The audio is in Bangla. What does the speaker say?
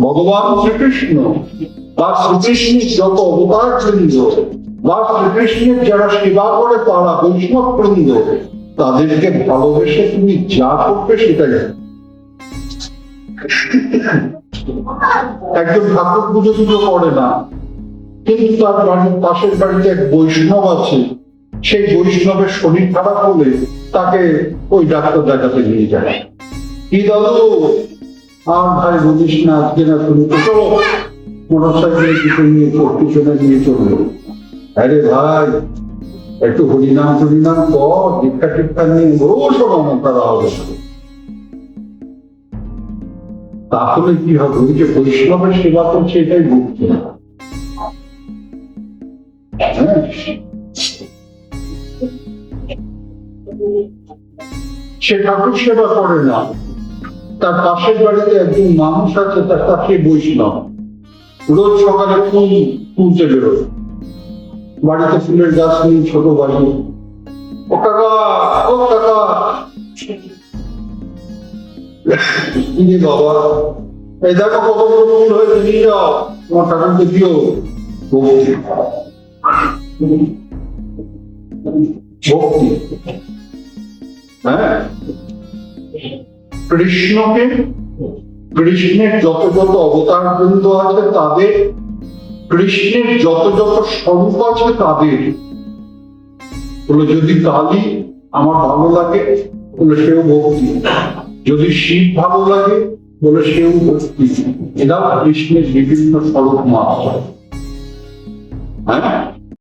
ভগবান শ্রীকৃষ্ণ বা শ্রীকৃষ্ণের যত অবতার বৃন্দ বা শ্রীকৃষ্ণের যারা সেবা করে তারা বৈষ্ণব বৃন্দ, তাদেরকে ভালোবেসে তুমি যা করবে সেটাই। একজন ঠাকুর পুজো পুজো করে না, কিন্তু তার বাড়ির পাশের বাড়িতে এক বৈষ্ণব আছে, সেই বৈষ্ণবের শরীর খারাপ হলে তাকে ওই ডাক্তার দেখাতে নিয়ে যায়। কি দাদু, আর ভাই বলিস না, আজকে না শুনতে চলো, মোটর সাইকেলের পিছনে নিয়ে চলবে। আরে ভাই, একটু হরিনাম হরিনাম কর, দীক্ষা টিক্ষা নিয়ে রোজ করা হবে। তাহলে কি হবে? ওই যে বৈষ্ণবের সেবা করছে, এটাই ভক্তি। সে ঠাকুর সেবা করে না, তার পাশের বাড়িতে একজন মানুষ আছে, তার কাছে বৈষ্ণব, রোজ সকালে ফুল তুলতে বেরোয়, বাড়িতে ফুলের গাছ নিয়ে ছোট বাড়ি। ও কাকা, ও কাকা, বাবা, এই দেখো কত বড় ফুল হয়েছে, নিয়ে যাও, তোমার ঠাকুরকে দিও। ভক্তি। হ্যাঁ, কৃষ্ণকে, কৃষ্ণের যত যত অবতার বৃন্দ আছে তাদের, কৃষ্ণের যত যত স্বরূপ আছে তাদের বলে, যদি কালী আমার ভালো লাগে বলে সেও ভক্তি, যদি শিব ভালো লাগে বলে সেও ভক্তি। এরা কৃষ্ণের বিভিন্ন স্বরূপ মাত্র। হ্যাঁ,